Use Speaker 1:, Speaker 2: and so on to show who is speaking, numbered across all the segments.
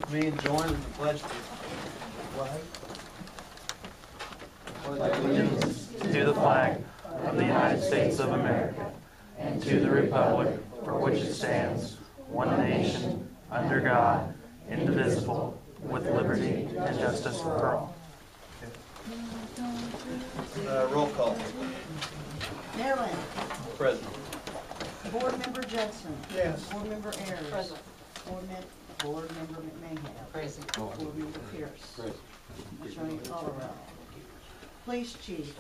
Speaker 1: Me and join in the pledge to
Speaker 2: allegiance to the flag of the United States of America and to the republic for which it stands, one nation, under God, indivisible, with liberty and justice for all.
Speaker 1: Roll call.
Speaker 3: Mayor Lynn.
Speaker 1: Present.
Speaker 3: Board Member Judson.
Speaker 4: Yes.
Speaker 3: Board Member Ayers.
Speaker 5: Present.
Speaker 3: Board Member McMahon.
Speaker 5: Present.
Speaker 3: Board Member Pierce.
Speaker 1: Present.
Speaker 3: Attorney Colorado. Police Chief.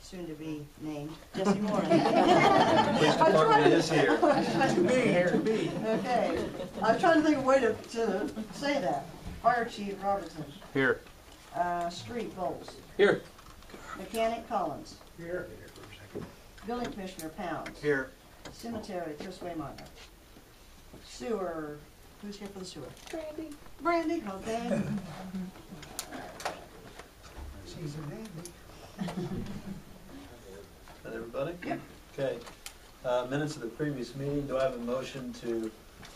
Speaker 3: Soon to be named Jesse Moore.
Speaker 1: Police department is here.
Speaker 4: To be.
Speaker 3: Okay. I was trying to think of a way to say that. Fire Chief Robertson.
Speaker 2: Here.
Speaker 3: Street Bowles.
Speaker 2: Here.
Speaker 3: Mechanic Collins.
Speaker 4: Here.
Speaker 3: Building Commissioner Pounds.
Speaker 1: Here.
Speaker 3: Cemetery, Chris Waymire. Sewer, who's here for the sewer? Brandy, okay.
Speaker 4: She's a dandy.
Speaker 1: Is that everybody?
Speaker 3: Yep.
Speaker 1: Okay. Minutes of the previous meeting. Do I have a motion to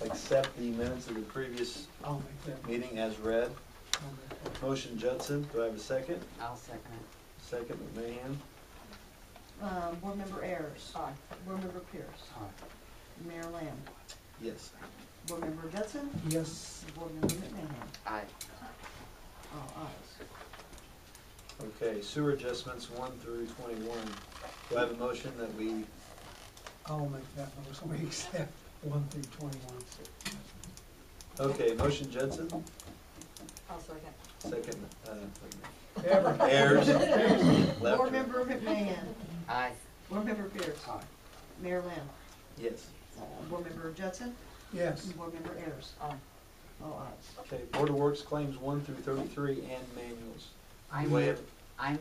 Speaker 1: accept the minutes of the previous
Speaker 4: I'll make that.
Speaker 1: meeting as read? Motion Judson. Do I have a second?
Speaker 5: I'll second it.
Speaker 1: Second McMahon.
Speaker 3: Board Member Ayers.
Speaker 5: Aye.
Speaker 3: Board Member Pierce. Mayor Lamb.
Speaker 1: Yes.
Speaker 3: Board Member Judson.
Speaker 4: Yes.
Speaker 3: Board Member McMahon.
Speaker 5: Aye.
Speaker 3: All ayes.
Speaker 1: Okay. Sewer adjustments 1 through 21. Do I have a motion that we?
Speaker 4: I'll make that motion. We accept 1 through 21.
Speaker 1: Okay. Motion Judson.
Speaker 5: I'll second.
Speaker 1: Second.
Speaker 4: Ayers.
Speaker 1: Left.
Speaker 3: Board Member McMahon.
Speaker 5: Aye.
Speaker 3: Board Member Pierce.
Speaker 4: Aye.
Speaker 3: Mayor Lamb.
Speaker 1: Yes.
Speaker 3: Board Member Judson.
Speaker 4: Yes.
Speaker 3: Board Member Ayers.
Speaker 5: Aye.
Speaker 3: All ayes.
Speaker 1: Okay. Board of Works claims 1 through 33 and manuals.
Speaker 5: I
Speaker 1: Do I
Speaker 5: move,
Speaker 1: have-
Speaker 5: I'm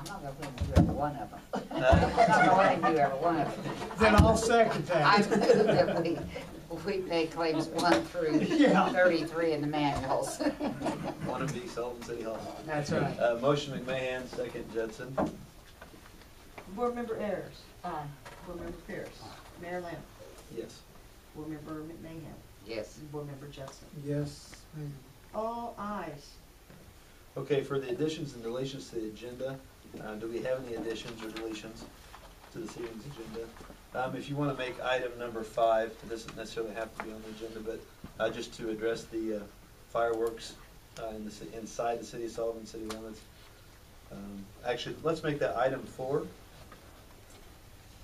Speaker 5: not gonna let you do every one of them. I'm
Speaker 1: Uh,
Speaker 5: not gonna let you do every one of them.
Speaker 4: Then I'll second
Speaker 5: I
Speaker 4: that.
Speaker 5: move that we pay claims 1 through
Speaker 4: Yeah.
Speaker 5: 33 in the manuals.
Speaker 1: One of these Sullivan City Hall.
Speaker 5: That's right.
Speaker 1: Motion McMahon, second Judson.
Speaker 3: Board Member Ayers.
Speaker 5: Aye.
Speaker 3: Board Member Pierce. Mayor Lamb.
Speaker 1: Yes.
Speaker 3: Board Member McMahon.
Speaker 5: Yes.
Speaker 3: And Board Member Judson.
Speaker 4: Yes, ma'am.
Speaker 3: All ayes.
Speaker 1: Okay, for the additions and deletions to the agenda, do we have any additions or deletions to this evening's agenda? If you want to make item number 5, it doesn't necessarily have to be on the agenda, but just to address the fireworks inside the city of Sullivan city limits. Actually, let's make that item 4.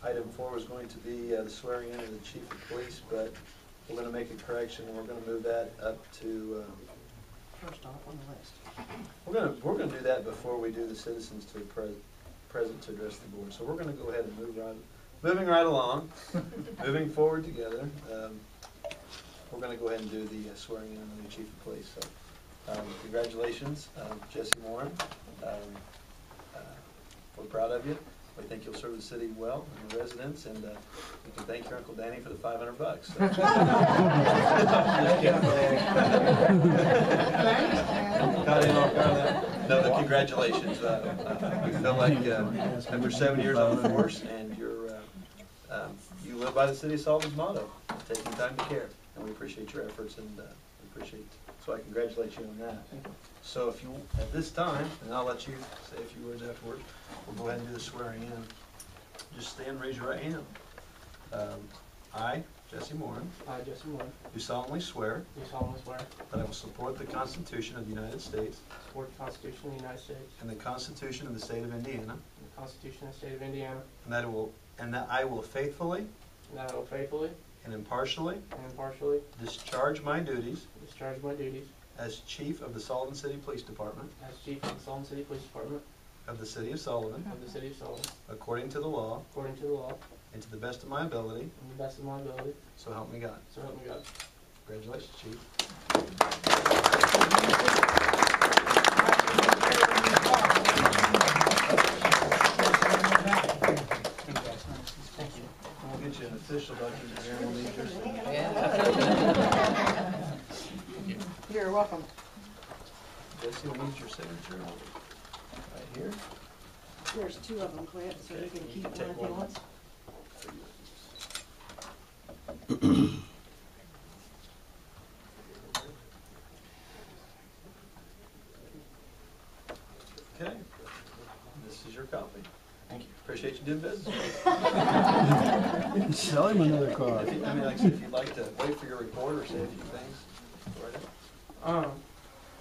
Speaker 1: Item 4 was going to be the swearing in of the chief of police, but we're going to make a correction and we're going to move that up to.
Speaker 3: First off on the list.
Speaker 1: We're gonna do that before we do the citizens to present to address the board. So we're gonna go ahead and moving right along, moving forward together. We're gonna go ahead and do the swearing in of the chief of police. So congratulations, Jesse Warren. We're proud of you. We think you'll serve the city well and the residents, and you can thank your Uncle Danny for the $500. No, the congratulations. We feel like after 7 years on the force, and you live by the city of Sullivan's motto, taking time to care, and we appreciate your efforts, and we appreciate. So I congratulate you on that. So if you, at this time, and I'll let you say a few words afterwards, we'll go ahead and do the swearing in. Just stand and raise your right hand. I, Jesse Morin,
Speaker 6: I, Jesse Moore,
Speaker 1: do solemnly swear
Speaker 6: do solemnly swear to
Speaker 1: that I will support the Constitution of the United States
Speaker 6: support the Constitution of the United States
Speaker 1: and the Constitution of the State of Indiana,
Speaker 6: and the Constitution of the State of Indiana,
Speaker 1: and that I will faithfully
Speaker 6: and that I will faithfully
Speaker 1: and impartially
Speaker 6: and impartially
Speaker 1: discharge my duties
Speaker 6: discharge my duties
Speaker 1: as Chief of the Sullivan City Police Department
Speaker 6: as Chief of the Sullivan City Police Department
Speaker 1: of the City of Sullivan,
Speaker 6: of the City of Sullivan,
Speaker 1: according to the law
Speaker 6: according to the law
Speaker 1: and to the best of my ability,
Speaker 6: and the best of my ability,
Speaker 1: so help me God.
Speaker 6: so help me God.
Speaker 1: Congratulations, Chief.
Speaker 6: Thank you.
Speaker 1: We'll get you an official document here. We'll need yours.
Speaker 3: You're welcome.
Speaker 1: Jesse will need your signature right here.
Speaker 3: There's 2 of them, Clint, so you can keep one
Speaker 1: Take
Speaker 3: if you
Speaker 1: one.
Speaker 3: want.
Speaker 1: appreciate you doing business with us.
Speaker 4: Sell him another car.
Speaker 1: If you- I mean, like I said, if you'd like to wait for your report or say a few things, go right ahead.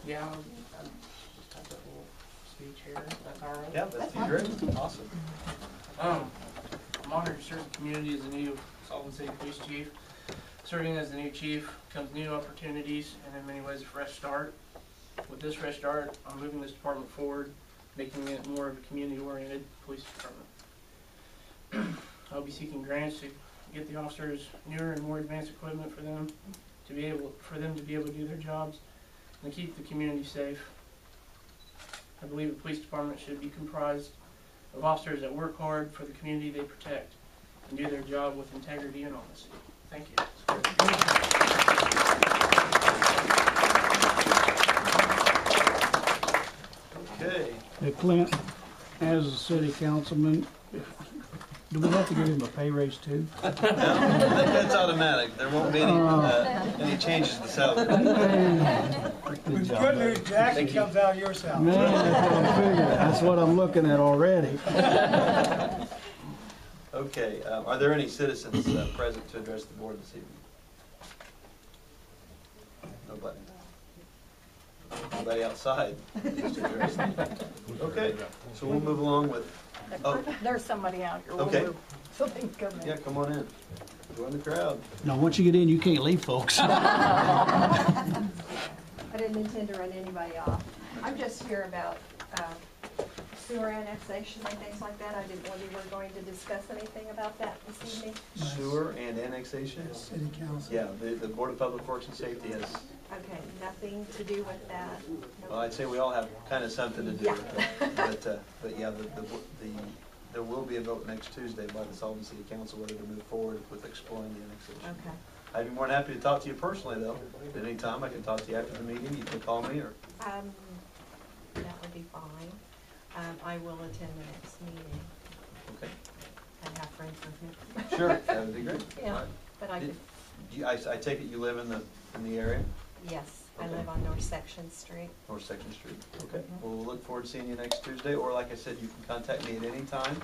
Speaker 6: Yeah, I'll just have that little speech here, if that's all right.
Speaker 1: Yeah, that'd be great. Awesome.
Speaker 6: I'm honored to serve the community as the new Sullivan City Police Chief. Serving as the new chief comes new opportunities and in many ways a fresh start. With this fresh start, I'm moving this department forward, making it more of a community-oriented police department. I'll be seeking grants to get the officers newer and more advanced equipment for them to be able to do their jobs and keep the community safe. I believe the police department should be comprised of officers that work hard for the community they protect and do their job with integrity and honesty. Thank you.
Speaker 1: Okay.
Speaker 4: Hey, Clint, as a city councilman, do we have to give him a pay raise too?
Speaker 1: No, that's automatic. There won't be any changes to salary.
Speaker 4: Good job,
Speaker 7: Good news,
Speaker 4: buddy.
Speaker 7: Jack,
Speaker 1: Thank
Speaker 7: it
Speaker 1: you.
Speaker 7: comes out of your salary.
Speaker 4: Man, that's what I'm figuring. That's what I'm looking at already.
Speaker 1: Okay, are there any citizens present to address the board this evening? Nobody. Nobody outside to address them. Okay, so we'll move along with, oh,
Speaker 3: There's somebody out here.
Speaker 1: Okay.
Speaker 3: Something's coming.
Speaker 1: yeah, come on in. Join the crowd.
Speaker 4: Now, once you get in, you can't leave, folks.
Speaker 8: I didn't intend to run anybody off. I'm just here about sewer annexation and things like that. I didn't know we were going to discuss anything about that this evening.
Speaker 1: Sewer and annexation?
Speaker 4: City council.
Speaker 1: Yeah, the Board of Public Works and Safety has,
Speaker 8: Okay, nothing to do with that. Nope.
Speaker 1: well, I'd say we all have kind of something to do
Speaker 8: Yeah.
Speaker 1: with it. But yeah, there will be a vote next Tuesday by the Sullivan City Council whether to move forward with exploring the annexation.
Speaker 8: Okay.
Speaker 1: I'd be more than happy to talk to you personally, though. At any time, I can talk to you after the meeting. You can call me, or
Speaker 8: That would be fine. I will attend the next meeting
Speaker 1: okay,
Speaker 8: and have friends with me.
Speaker 1: sure, that would be great.
Speaker 8: Yeah.
Speaker 1: All right.
Speaker 8: But I could,
Speaker 1: I take it you live in the area,
Speaker 8: yes, I
Speaker 1: Okay.
Speaker 8: live on North Section Street.
Speaker 1: North Section Street. Okay. Well, we'll look forward to seeing you next Tuesday, or like I said, you can contact me at any time.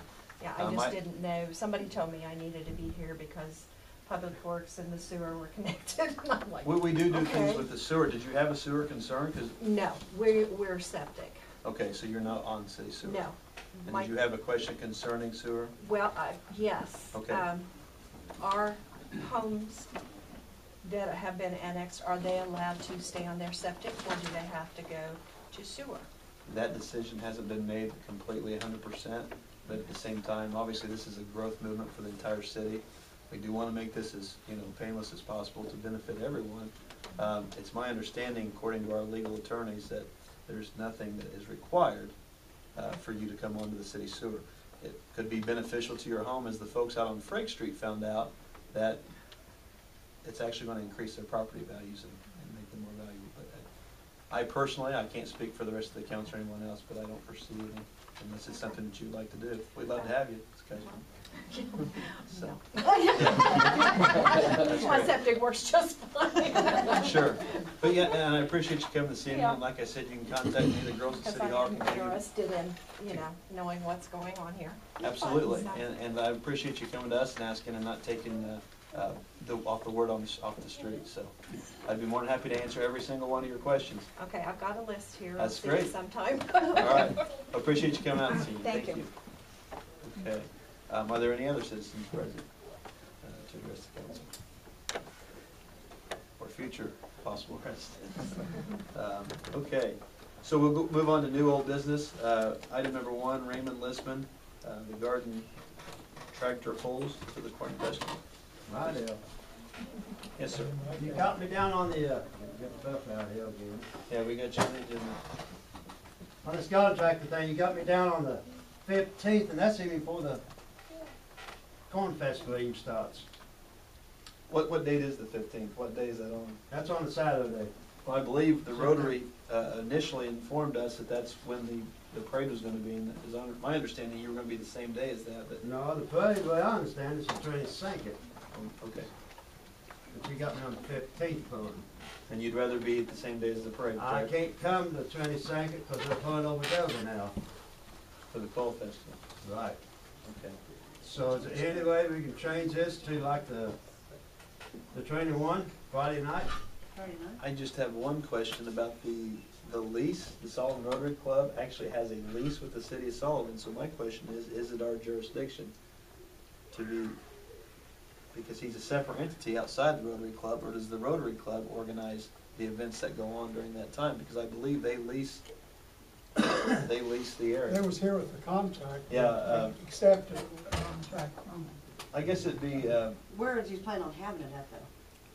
Speaker 8: Yeah, I
Speaker 1: my-
Speaker 8: just didn't know. Somebody told me I needed to be here because Public Works and the sewer were connected. And I'm like,
Speaker 1: We do things
Speaker 8: Okay.
Speaker 1: with the sewer. Did you have a sewer concern? 'Cause
Speaker 8: no, we're septic.
Speaker 1: okay, so you're not on city sewer.
Speaker 8: No.
Speaker 1: And
Speaker 8: My-
Speaker 1: did you have a question concerning sewer?
Speaker 8: Well, yes.
Speaker 1: Okay.
Speaker 8: Our homes that have been annexed, are they allowed to stay on their septic, or do they have to go to sewer?
Speaker 1: That decision hasn't been made completely 100%, but at the same time, obviously, this is a growth movement for the entire city. We do want to make this as, painless as possible to benefit everyone. It's my understanding, according to our legal attorneys, that there's nothing that is required for you to come onto the city sewer. It could be beneficial to your home, as the folks out on Frank Street found out, that it's actually going to increase their property values and make them more valuable. But I personally, I can't speak for the rest of the council or anyone else, but I don't foresee any, unless it's something that you'd like to do. We'd love to have you. So,
Speaker 8: My septic works just fine.
Speaker 1: sure. But yeah, and I appreciate you coming this evening.
Speaker 8: Yeah.
Speaker 1: And like I said, you can contact me, the girls at
Speaker 8: Because
Speaker 1: City Hall.
Speaker 8: I'm
Speaker 1: can give you-
Speaker 8: interested in, knowing what's going on here.
Speaker 1: Absolutely.
Speaker 8: So-
Speaker 1: And I appreciate you coming to us and asking and not taking off the word off the street. So I'd be more than happy to answer every single one of your questions.
Speaker 8: Okay, I've got a list here.
Speaker 1: That's
Speaker 8: I'll see you
Speaker 1: great.
Speaker 8: sometime.
Speaker 1: All right. I appreciate you coming out and seeing me.
Speaker 8: Thank you.
Speaker 1: Okay. Are there any other citizens present to address the council? Or future possible residents? Okay. So we'll move on to new old business. Item number 1, Raymond Listman, the garden tractor pulls to the corn festival.
Speaker 9: Hi there.
Speaker 1: Yes, sir.
Speaker 9: You got me down on the, get the stuff out here again.
Speaker 1: Yeah, we got you on the agenda.
Speaker 9: On this garden tractor thing, you got me down on the 15th, and that's even before the corn festival even starts.
Speaker 1: What date is the 15th? What day is that on?
Speaker 9: That's on the Saturday.
Speaker 1: Well, I believe the Rotary initially informed us that that's when the parade was going to be. And it was my understanding you were going to be the same day as that, but
Speaker 9: No, the parade, the way I understand, is the 22nd,
Speaker 1: okay.
Speaker 9: but you got me on the 15th for it.
Speaker 1: And you'd rather be at the same day as the parade,
Speaker 9: I
Speaker 1: correct?
Speaker 9: can't come the 22nd because they're pulling over Dover now.
Speaker 1: For the fall festival.
Speaker 9: Right.
Speaker 1: Okay.
Speaker 9: So is there any way we can change this to like the 21, Friday night?
Speaker 3: Friday night?
Speaker 1: I just have one question about the lease. The Sullivan Rotary Club actually has a lease with the city of Sullivan, so my question is it our jurisdiction to be, because he's a separate entity outside the Rotary Club, or does the Rotary Club organize the events that go on during that time? Because I believe they lease the area.
Speaker 7: They was here with the contract.
Speaker 1: Yeah,
Speaker 7: Accepted the contract from them.
Speaker 1: I guess it'd be,
Speaker 3: Where is he planning on having it at though?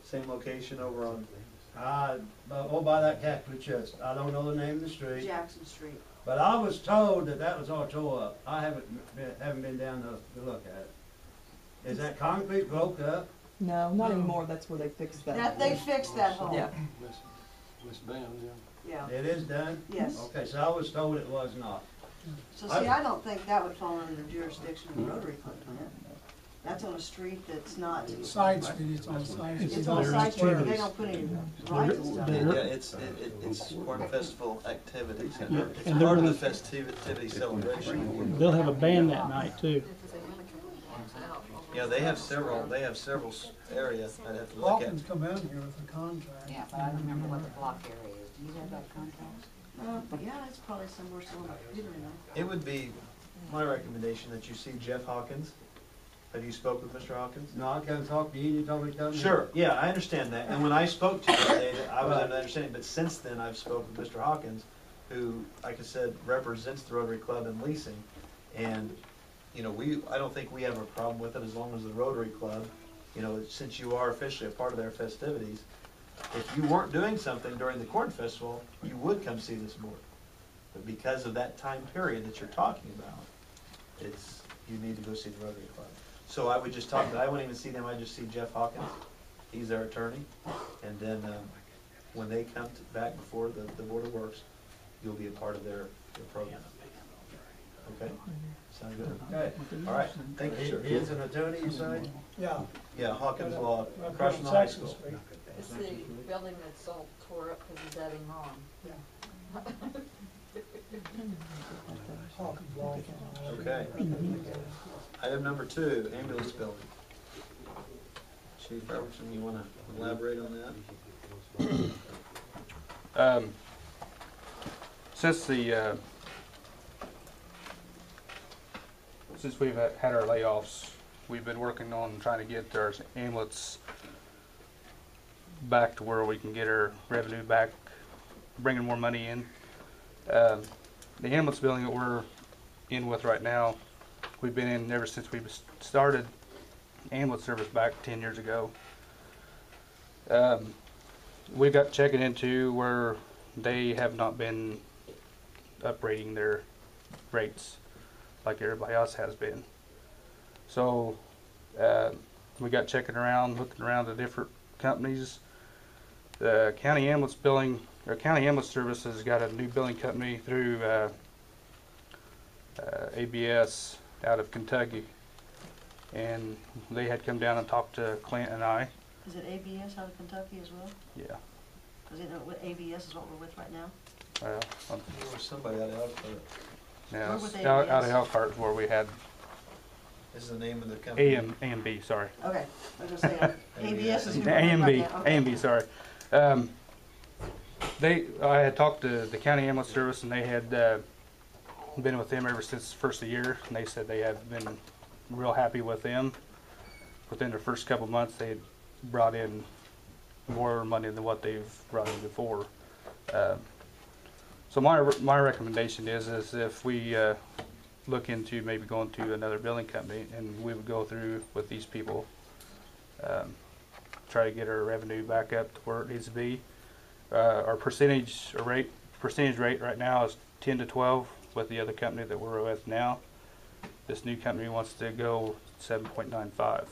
Speaker 1: same location over on,
Speaker 9: By that Catholic church. I don't know the name of the street.
Speaker 3: Jackson Street.
Speaker 9: But I was told that was all tore up. I haven't been down to look at it. Is that concrete broke up?
Speaker 10: No, not anymore. That's where they fixed that.
Speaker 3: That, they fixed that hole.
Speaker 10: Yeah.
Speaker 3: Yeah,
Speaker 9: It is done?
Speaker 3: yes.
Speaker 9: Okay, so I was told it was not.
Speaker 3: So see, I don't think that would fall under the jurisdiction of the Rotary Club. That's on a street that's not,
Speaker 7: Side street, it's on side street.
Speaker 3: it's on a side street, but they don't put any lights and stuff.
Speaker 1: yeah, it's Corn Festival activities.
Speaker 4: Yeah,
Speaker 1: It's
Speaker 4: and they're
Speaker 1: part of the
Speaker 4: gonna-
Speaker 1: festivity celebration.
Speaker 4: They'll have a band that night too.
Speaker 1: Yeah, they have several areas I'd have to look at.
Speaker 7: Hawkins come in here with a contract.
Speaker 5: Yeah, but I don't remember what the block area is. Do you have that contract?
Speaker 3: Yeah, it's probably somewhere, you don't know.
Speaker 1: It would be my recommendation that you see Jeff Hawkins. Have you spoke with Mr. Hawkins?
Speaker 9: No, I come talk to you, you told me to come here.
Speaker 1: Sure, yeah, I understand that. And when I spoke to you today, I was under understanding, but since then I've spoken with Mr. Hawkins, who, like I said, represents the Rotary Club in leasing. And, you know, I don't think we have a problem with it as long as the Rotary Club, you know, since you are officially a part of their festivities. If you weren't doing something during the Corn Festival, you would come see this board. But because of that time period that you're talking about, you need to go see the Rotary Club. So I would just I wouldn't even see them, I'd just see Jeff Hawkins. He's their attorney. And then when they come back before the Board of Works, you'll be a part of their program. Okay? Sound good?
Speaker 9: Okay.
Speaker 1: All right, thank you, sir.
Speaker 9: He is an attorney, you say?
Speaker 7: Yeah.
Speaker 1: Yeah, Hawkins Law,
Speaker 7: Right
Speaker 1: across from the
Speaker 7: on
Speaker 1: high
Speaker 7: Jackson
Speaker 1: school.
Speaker 7: Street.
Speaker 10: It's the building that's all tore up because he's having wrong.
Speaker 7: Hawkins Law.
Speaker 1: Okay. Item number 2, ambulance building. Chief Robertson, you want to elaborate on that?
Speaker 2: Since we've had our layoffs, we've been working on trying to get our ambulance back to where we can get our revenue back, bringing more money in. The ambulance building that we're in with right now, we've been in ever since we started ambulance service back 10 years ago. We got checking into where they have not been uprating their rates like everybody else has been. So we got checking around, looking around the different companies. The county ambulance billing, or county ambulance services, got a new billing company through ABS out of Kentucky, and they had come down and talked to Clint and I.
Speaker 3: Is it ABS out of Kentucky as well?
Speaker 2: Yeah.
Speaker 3: Because you know what ABS is what we're with right now?
Speaker 2: Well,
Speaker 1: There was somebody out of Elkhart.
Speaker 2: yeah,
Speaker 3: Where with
Speaker 2: out of
Speaker 3: ABS?
Speaker 2: Elkhart is where we had
Speaker 1: This is the name of the company.
Speaker 2: AMB, sorry.
Speaker 3: Okay, I was gonna say, ABS is who we're with
Speaker 2: AMB,
Speaker 3: right now. Okay.
Speaker 2: AMB, sorry. I had talked to the county ambulance service, and they had been with them ever since the first of the year, and they said they have been real happy with them. Within the first couple of months, they had brought in more money than what they've brought in before. So my recommendation is if we look into maybe going to another billing company, and we would go through with these people, try to get our revenue back up to where it needs to be. Our percentage rate right now is 10 to 12 with the other company that we're with now. This new company wants to go 7.95.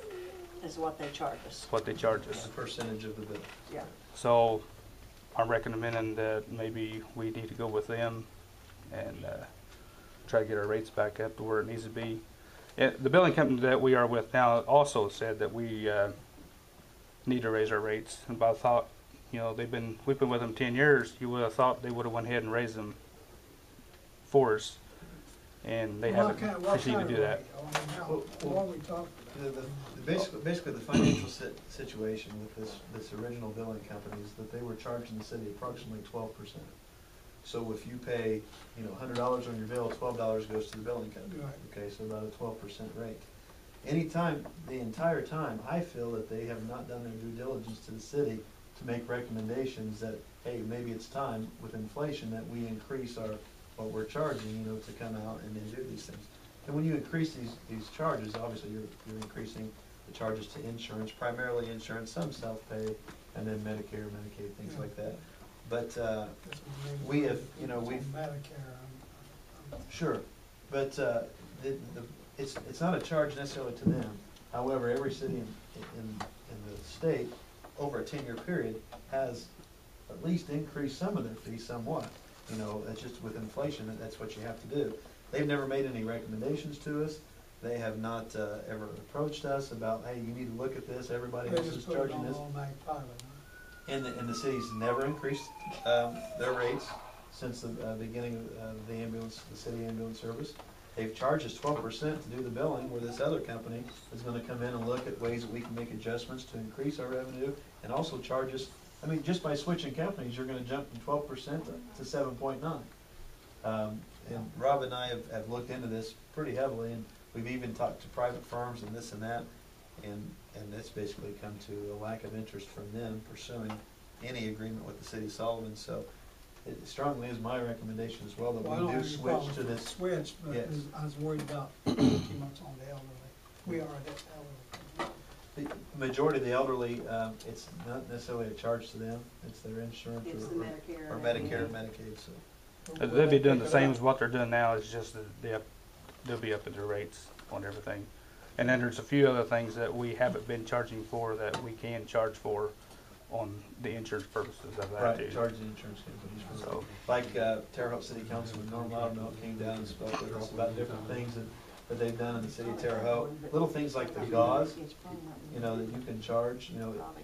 Speaker 3: Is what they charge us.
Speaker 2: What they charge
Speaker 1: It's
Speaker 2: us.
Speaker 1: a percentage of the bill.
Speaker 3: Yeah.
Speaker 2: So I'm recommending that maybe we need to go with them and try to get our rates back up to where it needs to be. The billing company that we are with now also said that we need to raise our rates. And I thought, you know, we've been with them 10 years. You would have thought they would have went ahead and raised them for us. and they
Speaker 7: What
Speaker 2: haven't
Speaker 7: kind- what
Speaker 2: proceeded to
Speaker 7: kind
Speaker 2: do
Speaker 7: of
Speaker 2: that.
Speaker 7: rate? I mean, what are we talking about?
Speaker 1: Basically, the financial situation with this original billing company is that they were charging the city approximately 12%. So if you pay, $100 on your bill, $12 goes to the billing company.
Speaker 7: Right.
Speaker 1: Okay, so about a 12% rate. The entire time, I feel that they have not done their due diligence to the city to make recommendations that, hey, maybe it's time with inflation that we increase what we're charging, to come out and then do these things. And when you increase these charges, obviously you're increasing the charges to insurance, primarily insurance, some self-pay, and then Medicare, Medicaid, things like that. But we have, we've
Speaker 7: Medicare.
Speaker 1: sure, but it's not a charge necessarily to them. However, every city in the state over a 10-year period has at least increased some of their fees somewhat. That's just with inflation, that's what you have to do. They've never made any recommendations to us. They have not ever approached us about, hey, you need to look at this, everybody else is charging this. And the city's never increased their rates since the beginning of the city ambulance service. They've charged us 12% to do the billing, where this other company is going to come in and look at ways that we can make adjustments to increase our revenue, and also charge us. I mean, just by switching companies, you're going to jump from 12% to 7.9. And Rob and I have looked into this pretty heavily, and we've even talked to private firms and this and that, and it's basically come to a lack of interest from them pursuing any agreement with the city of Sullivan. So it strongly is my recommendation as well that we do switch to this.
Speaker 7: Switch, but
Speaker 1: Yes.
Speaker 7: I was worried about too much on the elderly. We are that elderly.
Speaker 1: The majority of the elderly, it's not necessarily a charge to them, it's their insurance
Speaker 3: It's the Medicare.
Speaker 1: or Medicare and Medicaid, so.
Speaker 2: They'll be doing the same as what they're doing now, it's just that they'll be up at their rates on everything. And then there's a few other things that we haven't been charging for that we can charge for on the insurance purposes of that too.
Speaker 1: Right, charge the insurance companies for
Speaker 2: So,
Speaker 1: like Terre Haute City Councilman Norm Loudermilk came down and spoke with us about different things that they've done in the city of Terre Haute. Little things like the gauze, that you can charge,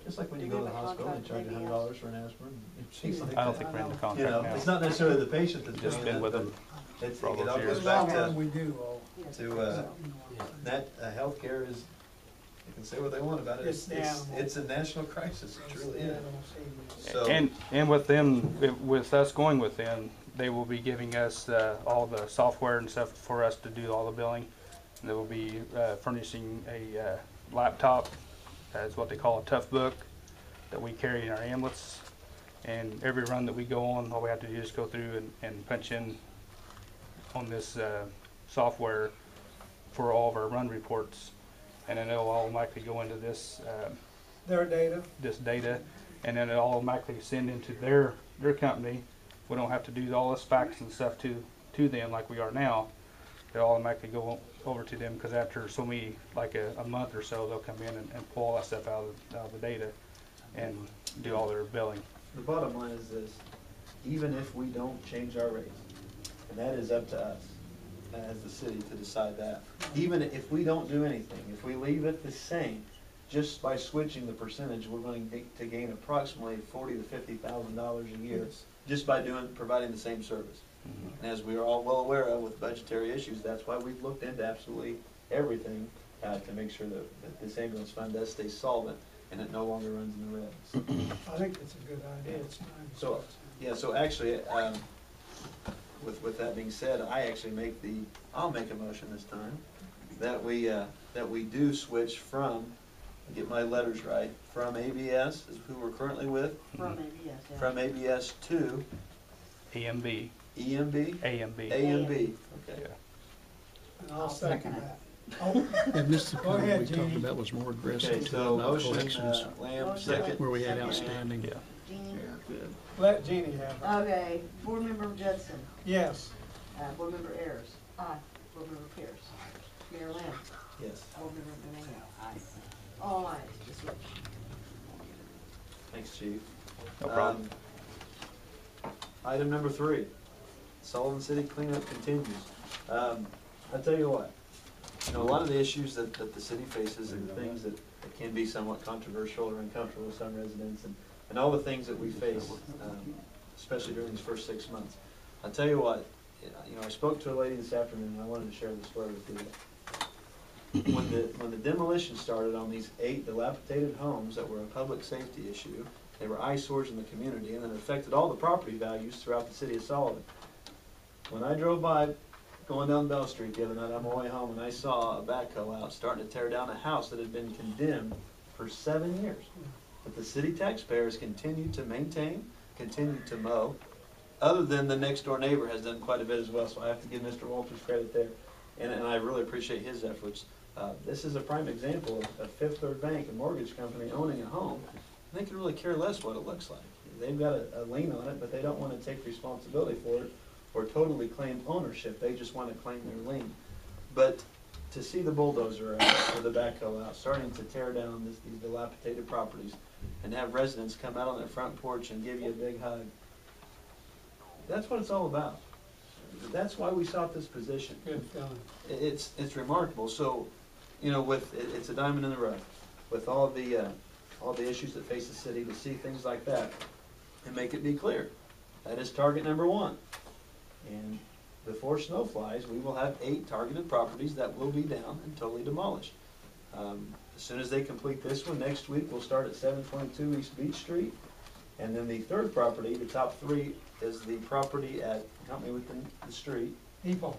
Speaker 1: just like when you go to the hospital, they charge you $100 for an aspirin. Things like
Speaker 2: I don't
Speaker 1: that.
Speaker 2: think we're in the contract now.
Speaker 1: It's not necessarily the patient that's
Speaker 2: Just
Speaker 1: doing
Speaker 2: been
Speaker 1: it,
Speaker 2: with
Speaker 1: but
Speaker 2: them
Speaker 1: it
Speaker 2: for all
Speaker 1: all
Speaker 2: those
Speaker 1: goes
Speaker 2: years.
Speaker 1: back
Speaker 7: We do,
Speaker 1: to that healthcare is, you can say what they want about it.
Speaker 7: It's the animal.
Speaker 1: It's a national crisis. It truly is. So,
Speaker 2: and with them, with us going with them, they will be giving us all the software and stuff for us to do all the billing. And they will be furnishing a laptop, that's what they call a tough book, that we carry in our ambulance. And every run that we go on, all we have to do is go through and punch in on this software for all of our run reports. And then it'll automatically go into this
Speaker 7: Their data.
Speaker 2: and then it'll automatically send into their company. We don't have to do all this fax and stuff to them like we are now. It'll automatically go over to them, because after so many, like a month or so, they'll come in and pull all that stuff out of the data and do all their billing.
Speaker 1: the bottom line is this: even if we don't change our rates, and that is up to us as the city to decide that. Even if we don't do anything, if we leave it the same, just by switching the percentage, we're going to gain approximately $40,000 to $50,000 a year just by providing the same service. And as we are all well aware of with budgetary issues, that's why we've looked into absolutely everything to make sure that this ambulance fund does stay solvent and it no longer runs in the red.
Speaker 7: I think it's a good idea. It's time to
Speaker 1: So,
Speaker 7: switch.
Speaker 1: yeah, so actually, with that being said, I'll make a motion this time that we do switch from, get my letters right, from ABS, is who we're currently with,
Speaker 3: From ABS, yeah.
Speaker 1: from ABS to
Speaker 2: EMB,
Speaker 1: EMB?
Speaker 2: AMB.
Speaker 1: AMB, okay.
Speaker 2: Yeah.
Speaker 7: And I'll second that.
Speaker 4: And this is the
Speaker 7: Go
Speaker 4: part
Speaker 7: ahead,
Speaker 4: we talked
Speaker 7: Jeannie.
Speaker 4: about was more
Speaker 1: Okay,
Speaker 4: aggressive to
Speaker 1: so
Speaker 4: allow
Speaker 1: motion,
Speaker 4: collections,
Speaker 1: Lamb, second.
Speaker 4: where we had outstanding.
Speaker 2: Yeah.
Speaker 3: Jeannie?
Speaker 7: Let Jeannie have it.
Speaker 3: Okay, Board Member Judson,
Speaker 7: Yes.
Speaker 3: Board Member Ayers. Aye. Board Member Pierce. Mayor Lamb.
Speaker 1: Yes,
Speaker 3: Board Member Domingo. Aye. All ayes to switch.
Speaker 1: thanks, Chief.
Speaker 2: No problem.
Speaker 1: Item number 3, Sullivan City cleanup continues. I tell you what, a lot of the issues that the city faces are things that can be somewhat controversial or uncomfortable with some residents, and all the things that we face, especially during these first 6 months. I tell you what, you know, I spoke to a lady this afternoon, and I wanted to share the story with you. When the demolition started on these 8 dilapidated homes that were a public safety issue, they were eyesores in the community, and then it affected all the property values throughout the city of Sullivan. When I drove by, going down Bell Street the other night on my way home, and I saw a backhoe out starting to tear down a house that had been condemned for 7 years. But the city taxpayers continue to maintain, continue to mow, other than the next door neighbor has done quite a bit as well, so I have to give Mr. Walters credit there, and I really appreciate his efforts. This is a prime example of Fifth Third Bank, a mortgage company, owning a home. And they can really care less what it looks like. They've got a lien on it, but they don't want to take responsibility for it or totally claim ownership. They just want to claim their lien. But to see the bulldozer out, or the backhoe out, starting to tear down these dilapidated properties, and have residents come out on their front porch and give you a big hug, that's what it's all about. That's why we sought this position.
Speaker 7: Good feeling.
Speaker 1: It's remarkable. So, you know, it's a diamond in the rough. With all the issues that face the city, to see things like that and make it be clear, that is target number 1. And before snow flies, we will have 8 targeted properties that will be down and totally demolished. As soon as they complete this one, next week we'll start at 722 East Beach Street. And then the third property, the top 3, is the property at, help me with the street,
Speaker 7: Depot.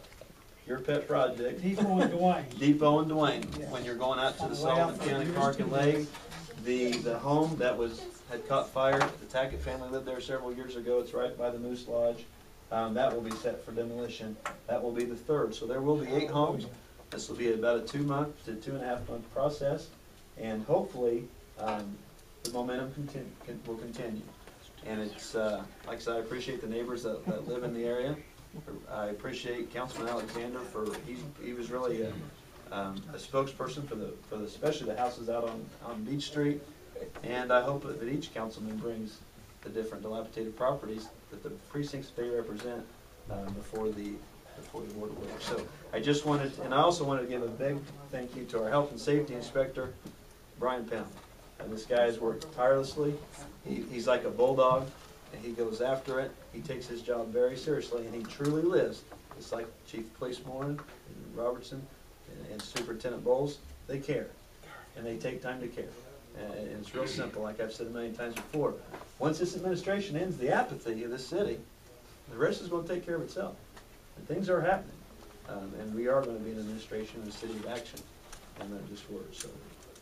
Speaker 1: your pet project.
Speaker 7: Depot and Dwayne.
Speaker 1: Depot and Dwayne.
Speaker 7: Yeah.
Speaker 1: When you're going out to the
Speaker 7: On the way out
Speaker 1: Sullivan
Speaker 7: from
Speaker 1: County
Speaker 7: yours
Speaker 1: Park
Speaker 7: to
Speaker 1: and
Speaker 7: yours.
Speaker 1: Lake, the home that had caught fire, the Tackett family lived there several years ago. It's right by the Moose Lodge. That will be set for demolition. That will be the third. So there will be 8 homes. This will be about a 2-month to 2.5-month process, and hopefully the momentum will continue. And it's like I said, I appreciate the neighbors that live in the area. I appreciate Councilman Alexander for he was really a spokesperson for especially the houses out on Beach Street. And I hope that each councilman brings the different dilapidated properties that the precincts they represent before the board of work. So I just wanted, and I also wanted to give a big thank you to our health and safety inspector, Brian Penn. And this guy has worked tirelessly. He's like a bulldog, and he goes after it. He takes his job very seriously, and he truly lives. It's like Chief Police Moran and Robertson and Superintendent Bowles. They care, and they take time to care. And it's real simple, like I've said a million times before. Once this administration ends the apathy of this city, the rest is going to take care of itself. And things are happening. And we are going to be an administration and a city of action, and not just words. So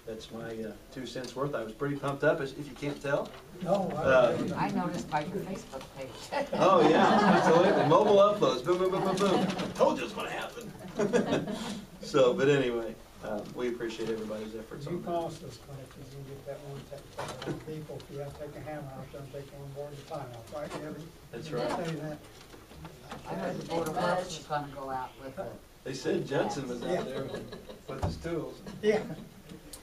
Speaker 1: that's my 2 cents worth. I was pretty pumped up, if you can't tell.
Speaker 7: No,
Speaker 5: I noticed by your Facebook page.
Speaker 1: Oh, yeah, absolutely. Mobile uploads, boom, boom, boom, boom, boom. I told you it was going to happen. So, but anyway, we appreciate everybody's efforts
Speaker 7: you
Speaker 1: on that.
Speaker 7: promised us, Clint, if you can get that one taken care of. People, if you have to take a hammer out, don't take one board at a time off, right, Debbie?
Speaker 1: That's
Speaker 7: Did I
Speaker 1: right.
Speaker 7: tell you that?
Speaker 5: I heard the Board of Works was gonna go out with it.
Speaker 1: They said Judson was out there with his tools.
Speaker 7: Yeah,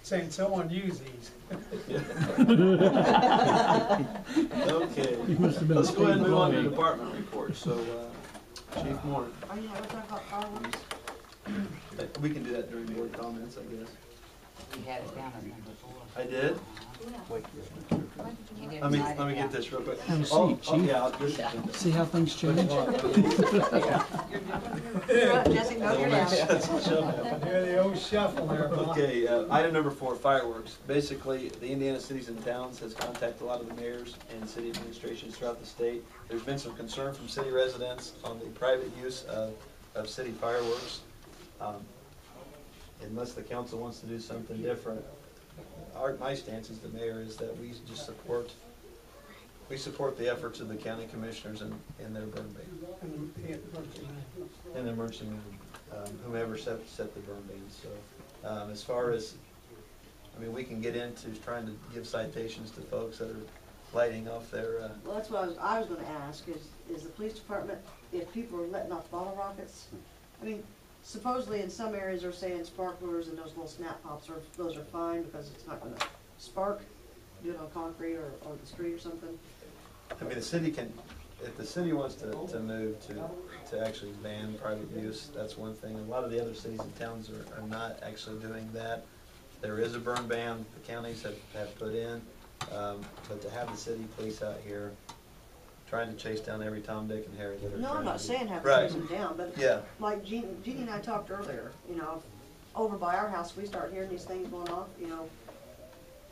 Speaker 7: saying someone use these.
Speaker 1: Okay,
Speaker 4: You must have been
Speaker 1: let's go ahead and move on to
Speaker 4: employed.
Speaker 1: department reports. So, Chief Moore,
Speaker 3: Oh, yeah, we're talking about fireworks?
Speaker 1: we can do that during board comments, I guess.
Speaker 5: We had it down as number 4.
Speaker 1: I did?
Speaker 5: You didn't
Speaker 1: Let me
Speaker 5: write it
Speaker 1: get
Speaker 5: down.
Speaker 1: this real quick.
Speaker 4: Have a seat,
Speaker 1: Oh,
Speaker 4: Chief.
Speaker 1: yeah, this is.
Speaker 4: See how things change?
Speaker 3: Jesse, no, you're down.
Speaker 7: Hear the old shuffle there, Bob.
Speaker 1: Okay, item number 4, fireworks. Basically, the Indiana cities and towns has contacted a lot of the mayors and city administrations throughout the state. There's been some concern from city residents on the private use of city fireworks. Unless the council wants to do something different, my stance as the mayor is that we just support the efforts of the county commissioners in their burn ban. And the emergency management, whomever set the burn ban. So as far as, I mean, we can get into trying to give citations to folks that are lighting off their,
Speaker 3: Well, that's what I was gonna ask, is the police department, if people are letting off bottle rockets, I mean, supposedly in some areas they're saying sparklers and those little snap pops those are fine because it's not gonna spark, do it on concrete or the street or something.
Speaker 1: I mean, the city can, if the city wants to move to actually ban private use, that's one thing. A lot of the other cities and towns are not actually doing that. There is a burn ban the counties have put in, but to have the city police out here trying to chase down every Tom, Dick, and Harry that are
Speaker 3: No, I'm
Speaker 1: trying
Speaker 3: not
Speaker 1: to
Speaker 3: saying have to
Speaker 1: Right.
Speaker 3: chase them down, but
Speaker 1: Yeah,
Speaker 3: like Jeannie and I talked earlier, you know, over by our house, we start hearing these things going off, you know,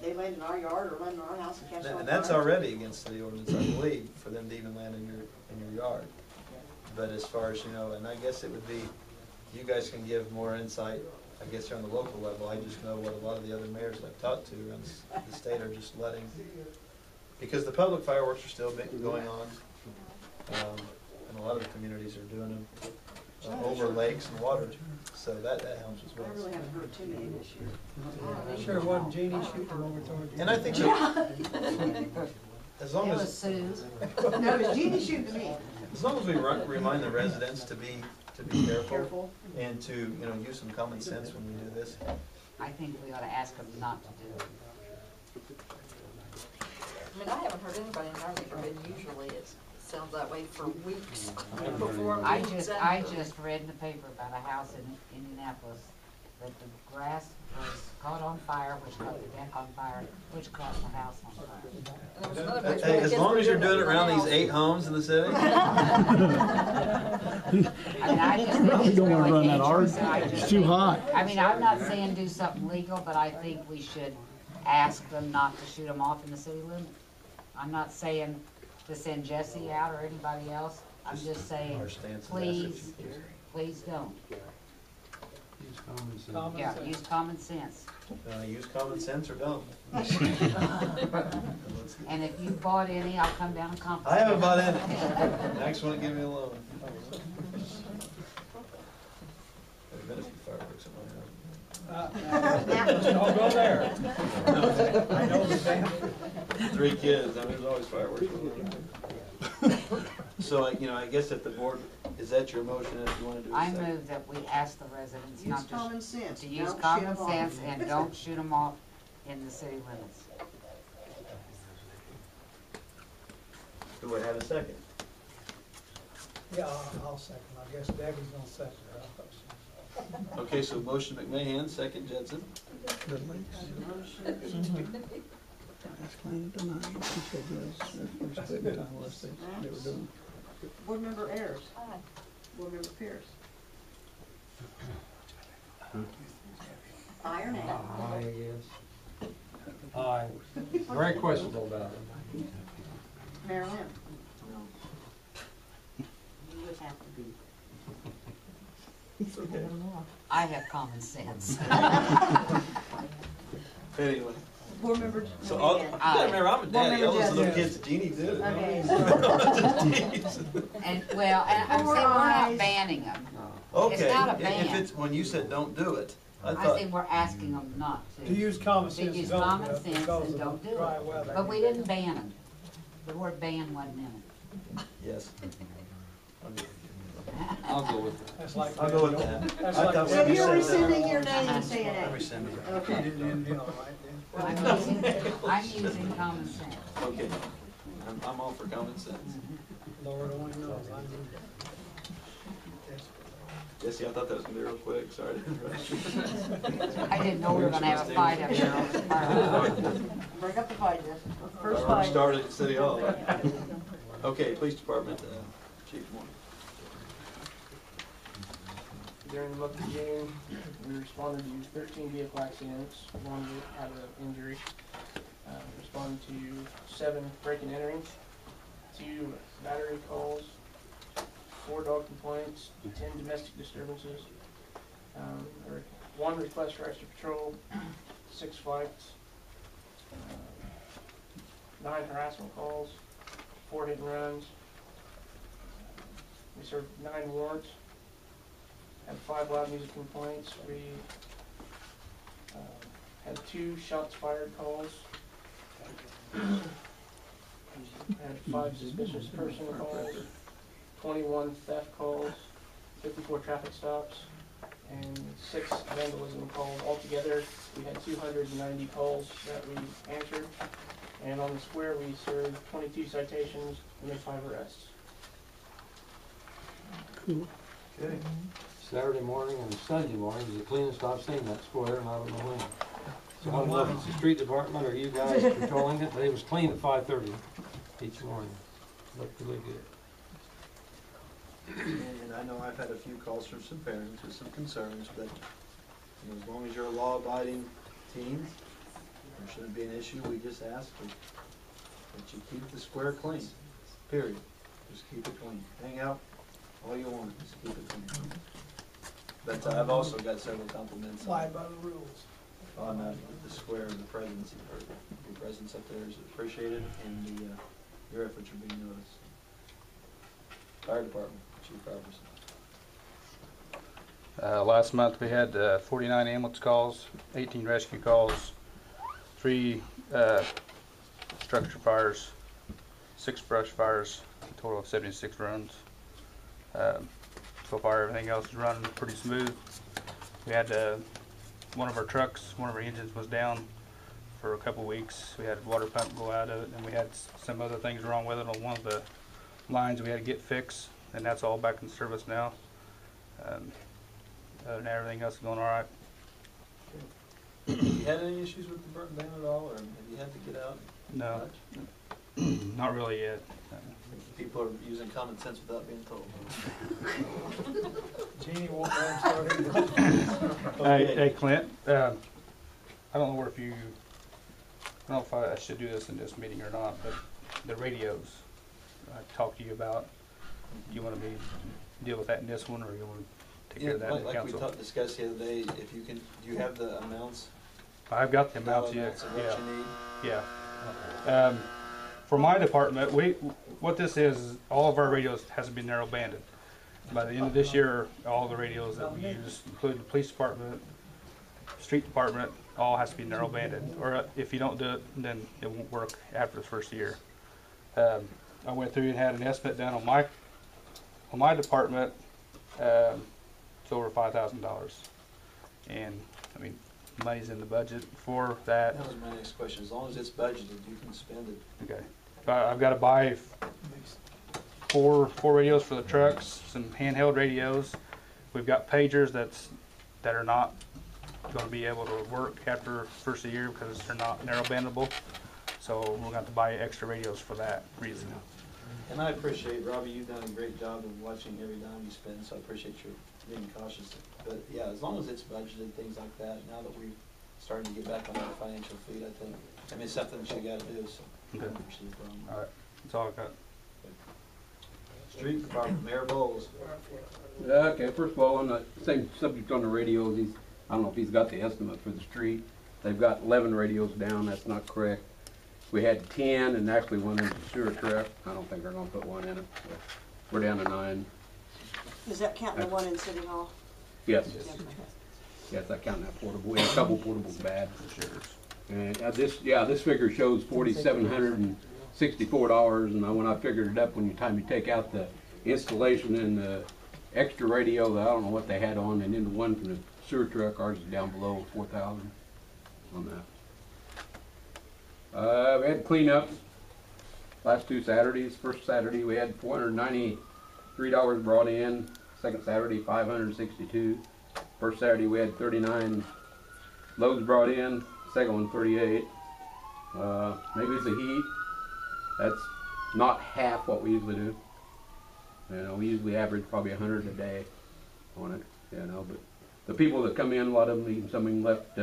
Speaker 3: they land in our yard or land in our house and catch on fire.
Speaker 1: and that's already against the ordinance, I believe, for them to even land in your yard. But as far as, you know, and I guess it would be, you guys can give more insight, I guess, here on the local level. I just know what a lot of the other mayors that I've talked to around the state are just letting, because the public fireworks are still going on. And a lot of the communities are doing them over lakes and water, so that helps as
Speaker 3: I
Speaker 1: well.
Speaker 3: really haven't heard too many this year.
Speaker 7: Sure wasn't Jeannie shooting them over toward you.
Speaker 1: And I think as long
Speaker 5: It was
Speaker 1: as,
Speaker 5: Sue.
Speaker 3: No, it was Jeannie shooting me.
Speaker 1: as long as we remind the residents to be careful
Speaker 3: Careful.
Speaker 1: and to, you know, use some common sense when we do this.
Speaker 5: I think we ought to ask them not to do it.
Speaker 10: I mean, I haven't heard anybody in our neighborhood, usually it sounds that way for weeks before.
Speaker 5: I just read in the paper about a house in Indianapolis that the grass was caught on fire, which caught the deck on fire, which caught the house on fire.
Speaker 10: And there was another place where
Speaker 1: Hey,
Speaker 10: the
Speaker 1: as
Speaker 10: kids
Speaker 1: long
Speaker 10: were
Speaker 1: as you're
Speaker 10: doing
Speaker 1: doing it
Speaker 10: it
Speaker 1: around
Speaker 10: in the
Speaker 1: these
Speaker 10: house.
Speaker 1: 8 homes in the city.
Speaker 5: I mean, I just think
Speaker 4: We
Speaker 5: it's
Speaker 4: don't wanna
Speaker 5: really
Speaker 4: run that hard.
Speaker 5: dangerous, and I just
Speaker 4: It's too
Speaker 5: think-
Speaker 4: hot.
Speaker 5: I mean, I'm not saying do something legal, but I think we should ask them not to shoot them off in the city limits. I'm not saying to send Jesse out or anybody else. I'm just saying,
Speaker 1: Our stance is
Speaker 5: please, please don't.
Speaker 7: Common
Speaker 5: Yeah,
Speaker 7: sense.
Speaker 5: use common sense.
Speaker 1: Use common sense or don't.
Speaker 5: And if you bought any, I'll come down and confiscate.
Speaker 1: I haven't bought any. Next one, give me a loan. There's been a few fireworks in my house.
Speaker 7: Don't go there. I know the damn.
Speaker 1: 3 kids, I mean, there's always fireworks. So, you know, I guess if the board, is that your motion, if you want to do a
Speaker 5: I
Speaker 1: second?
Speaker 5: move that we ask the residents
Speaker 3: Use
Speaker 5: not
Speaker 3: common sense.
Speaker 5: to use
Speaker 3: Don't shoot
Speaker 5: common
Speaker 3: 'em off.
Speaker 5: sense and don't shoot them off in the city limits.
Speaker 1: Do I have a second?
Speaker 7: Yeah, I'll second. I guess Debbie's gonna second it.
Speaker 1: Okay, so motion McMahon, second Jensen.
Speaker 3: Board Member Ayers. Board Member Pierce. Aye or nay?
Speaker 11: Aye, yes. Aye. Very questionable about it.
Speaker 3: Mayor Lynn.
Speaker 5: You would have to be.
Speaker 1: It's okay.
Speaker 5: I have common sense.
Speaker 1: Anyway,
Speaker 3: Board Member
Speaker 1: so all, you
Speaker 3: Deegan.
Speaker 1: gotta remember, I'm a daddy, all those little
Speaker 3: Jesse.
Speaker 1: kids, Jeannie did it.
Speaker 3: Okay,
Speaker 5: And, well, and I'm saying
Speaker 3: Four
Speaker 5: we're not
Speaker 3: ayes.
Speaker 5: banning them.
Speaker 1: Okay,
Speaker 5: not a
Speaker 1: if
Speaker 5: ban.
Speaker 1: it's, when you said don't do it, I
Speaker 5: I
Speaker 1: thought,
Speaker 5: think we're asking them not
Speaker 7: To use common
Speaker 5: To
Speaker 7: sense.
Speaker 5: use
Speaker 7: don't
Speaker 5: common
Speaker 7: do it
Speaker 5: sense
Speaker 7: because
Speaker 5: and
Speaker 7: of
Speaker 5: don't
Speaker 7: the
Speaker 5: do
Speaker 7: dry
Speaker 5: it.
Speaker 7: weather.
Speaker 5: But we didn't ban them. The word ban wasn't in it.
Speaker 1: yes.
Speaker 11: I'll go with that.
Speaker 7: That's like.
Speaker 1: I'll go with that.
Speaker 7: That's
Speaker 1: I
Speaker 7: like.
Speaker 1: thought
Speaker 3: So
Speaker 1: when you
Speaker 3: you're
Speaker 1: said
Speaker 3: rescinding your nay and saying
Speaker 1: I'm
Speaker 3: nay?
Speaker 1: rescinding it.
Speaker 3: Okay.
Speaker 5: I'm using common sense.
Speaker 1: Okay, I'm all for common sense.
Speaker 7: Lord only knows.
Speaker 1: Jesse, I thought that was gonna be real quick, sorry to interrupt.
Speaker 5: I didn't know we were gonna have a fight up here on the fire.
Speaker 3: Break up the fight, Jess. First
Speaker 1: Fireworks
Speaker 3: fight.
Speaker 1: started at City Hall. Okay, Police Department, Chief Moore.
Speaker 6: During the month of June, we responded to 13 vehicle accidents, 1 had an injury. Responded to 7 break and entering, 2 battery calls, 4 dog complaints, 10 domestic disturbances, 1 request for extra patrol, 6 fights, 9 harassment calls, 4 hit and runs. We served 9 warrants. Had 5 loud music complaints. We had 2 shots fired calls. Had 5 suspicious person calls, 21 theft calls, 54 traffic stops, and 6 vandalism calls. Altogether, we had 290 calls that we answered. And on the square, we served 22 citations and made 5 arrests.
Speaker 1: Okay.
Speaker 11: Saturday morning and Sunday morning was the cleanest I've seen that square, and I don't know when. So I don't know if it's the street department or you guys patrolling it, but it was clean at 5:30 each morning. Looked really good.
Speaker 1: And I know I've had a few calls from some parents with some concerns, but you know, as long as you're a law-abiding teen, there shouldn't be an issue. We just ask that you keep the square clean, period. Just keep it clean. Hang out all you want, just keep it clean. But I've also got several compliments
Speaker 7: Fly by the rules.
Speaker 1: on the square and the presence, or your presence up there is appreciated, and your efforts are being noticed. Fire Department, Chief Robertson.
Speaker 12: Last month we had 49 ambulance calls, 18 rescue calls, 3 structure fires, 6 brush fires, a total of 76 runs. So far everything else is running pretty smooth. We had one of our trucks, one of our engines was down for a couple weeks. We had a water pump go out of it, and we had some other things wrong with it on one of the lines we had to get fixed, and that's all back in service now. Other than that, everything else is going all right.
Speaker 1: Have you had any issues with the burnt van at all, or have you had to get out?
Speaker 12: No,
Speaker 1: much?
Speaker 12: not really yet.
Speaker 1: People are using common sense without being told.
Speaker 7: Jeannie won't let him start either.
Speaker 12: Hey Clint, I don't know if I don't know if I should do this in this meeting or not, but the radios I talked to you about, do you want me to deal with that in this one, or you want to take care of that in the
Speaker 1: like
Speaker 12: council?
Speaker 1: we discussed the other day, if you can, do you have the amounts?
Speaker 12: I've got the amounts, yeah.
Speaker 1: Of what you need?
Speaker 12: Yeah. For my department, what this is, all of our radios has to be narrow banded. By the end of this year, all the radios that we use, including the police department, street department, all has to be narrow banded. Or if you don't do it, then it won't work after the first year. I went through and had an estimate done on my department. It's over $5,000, and I mean, money's in the budget for that.
Speaker 1: That was my next question. As long as it's budgeted, you can spend it.
Speaker 12: Okay. I've got to buy four radios for the trucks, some handheld radios. We've got pagers that are not going to be able to work after first of the year because they're not narrow bandable. So we're going to have to buy extra radios for that reason.
Speaker 1: And I appreciate, Robbie, you've done a great job of watching every dime you spend, so I appreciate your being cautious. But yeah, as long as it's budgeted, things like that, now that we're starting to get back on our financial feet, I think, I mean, it's something that you got to do, so.
Speaker 12: Okay.
Speaker 1: I don't see a problem.
Speaker 12: All right. That's all I got.
Speaker 1: Street Department, Mayor Bowles.
Speaker 13: Okay, first of all, on the same subject on the radios, I don't know if he's got the estimate for the street. They've got 11 radios down, that's not correct. We had 10 and actually one in the sewer truck. I don't think they're gonna put one in it, so we're down to 9.
Speaker 3: Is that counting the one in City Hall?
Speaker 13: Yes. Yes, I count that portable. We had a couple portables bad. And this figure shows $4,764, and when I figured it up, time you take out the installation and the extra radio, I don't know what they had on, and then the one from the sewer truck, ours is down below 4,000 on that. We had cleanup last 2 Saturdays. First Saturday we had $493 brought in. Second Saturday, $562. First Saturday we had 39 loads brought in. Second one, 38. Maybe it's the heat. That's not half what we usually do. You know, we usually average probably 100 a day on it. You know, but the people that come in, a lot of them, even some of them left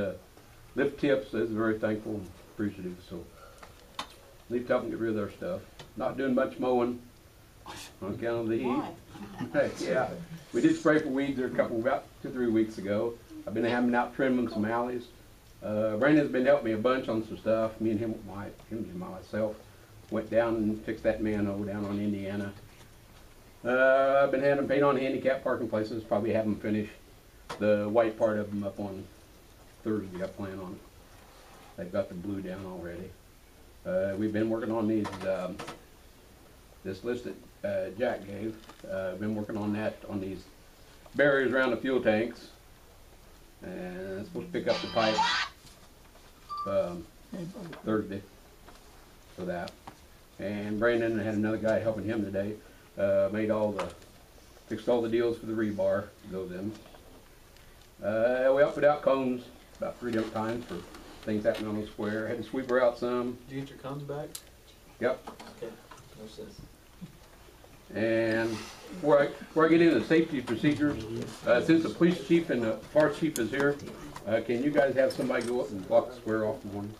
Speaker 13: lift tips. Is very thankful and appreciative. So leave help and get rid of their stuff. Not doing much mowing on account of the heat. Hey, yeah, we did spray for weeds there about 2 or 3 weeks ago. I've been having out trimming some alleys. Brandon's been helping me a bunch on some stuff. Me and him and myself went down and fixed that manhole down on Indiana. I've been having them paint on handicap parking places. Probably have them finish the white part of them up on Thursday. I plan on it. They've got the blue down already. We've been working on these, this list that Jack gave. Been working on that, on these barriers around the fuel tanks. And it's supposed to pick up the pipe Thursday for that. And Brandon had another guy helping him today. Fixed all the deals for the rebar that goes in. We put out cones about 3 different times for things happening on the square. Had to sweep her out some.
Speaker 1: Did you get your cones back?
Speaker 13: Yep.
Speaker 1: Okay. No sense.
Speaker 13: And before I get into the safety procedures, since the police chief and the fire chief is here, can you guys have somebody go up and block the square off the one?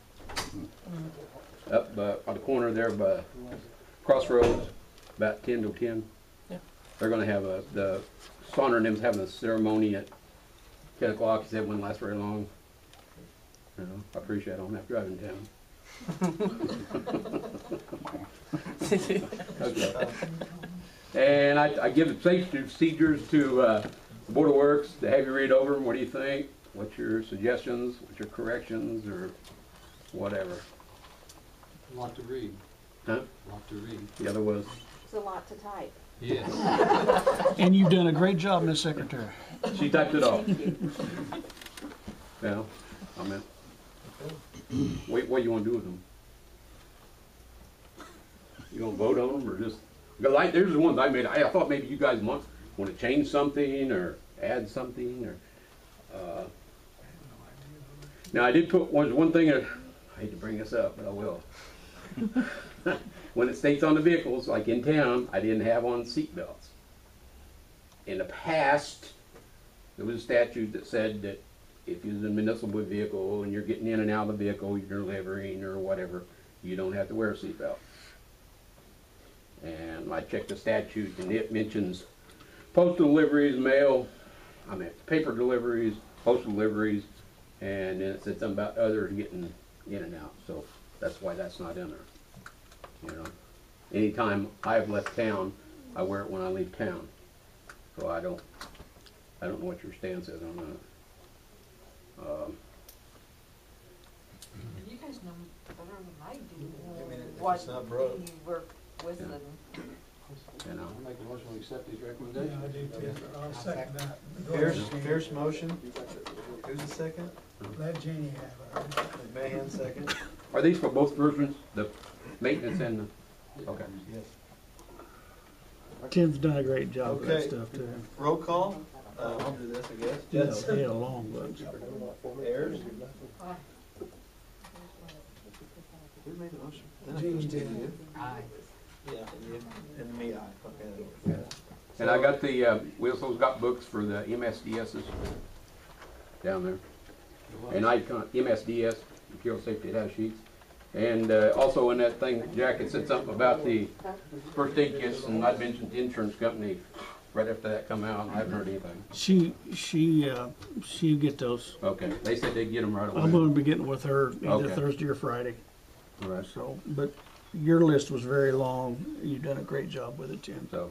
Speaker 13: Up on the corner there by Crossroads, about 10 to 10.
Speaker 6: Yeah.
Speaker 13: They're gonna have the Sonner and them's having a ceremony at 10 o'clock. He said it wouldn't last very long. You know, I appreciate it. I don't have to drive in town. Okay. And I give the safety procedures to the Board of Works to have you read over them. What do you think? What's your suggestions? What's your corrections or whatever?
Speaker 11: A lot to read.
Speaker 13: Huh?
Speaker 11: A lot to read.
Speaker 13: Yeah, there was.
Speaker 8: It's a lot to type.
Speaker 11: Yes.
Speaker 4: And you've done a great job, Miss Secretary.
Speaker 13: She typed it off. Yeah, I mean, what do you want to do with them? You gonna vote on them or just? Because there's the ones I made. I thought maybe you guys want to change something or add something or. Now I did put one thing. I hate to bring this up, but I will. When it states on the vehicles, like in town, I didn't have on seat belts. In the past, there was a statute that said that if you're in a municipal vehicle and you're getting in and out of the vehicle, you're delivering or whatever, you don't have to wear a seat belt. And I checked the statute and it mentions postal deliveries, paper deliveries, postal deliveries, and then it said something about others getting in and out. So that's why that's not in there. You know, anytime I've left town, I wear it when I leave town. So I don't know what your stance is on that.
Speaker 10: You guys know better than I do.
Speaker 1: I mean, if
Speaker 10: What
Speaker 1: it's not broke.
Speaker 10: you work with
Speaker 13: Yeah.
Speaker 10: and.
Speaker 13: You know.
Speaker 11: I'll make a motion to accept these
Speaker 7: Yeah,
Speaker 11: recommendations.
Speaker 7: I do too. I'll second that. Go ahead, Jeannie.
Speaker 1: Fierce motion. Who's the second?
Speaker 7: Let Jeannie have it.
Speaker 1: McMahon second.
Speaker 13: Are these for both versions, the maintenance and the, okay.
Speaker 1: Yes.
Speaker 4: Tim's done a great job with that
Speaker 1: Okay.
Speaker 4: stuff too.
Speaker 1: Roll call. I'll do this, I guess.
Speaker 4: Yeah,
Speaker 1: Yes.
Speaker 4: he had a long bunch.
Speaker 1: Ayers. Who made the motion?
Speaker 7: Jeannie did.
Speaker 1: You?
Speaker 5: Aye.
Speaker 1: Yeah, and you. And me, aye. Okay.
Speaker 13: And I got the, we also got books for the MSDSs down there. And MSDS, Material Safety Data Sheets. And also in that thing, Jack had said something about the first aid kits, and I'd mentioned the insurance company right after that come out, and I haven't heard anything.
Speaker 4: She get those.
Speaker 13: Okay, they said they'd get them right away.
Speaker 4: I'm gonna be getting with her either
Speaker 13: Okay.
Speaker 4: Thursday or Friday.
Speaker 13: All right,
Speaker 4: So, but your list was very long. You've done a great job with it, Tim.
Speaker 13: so.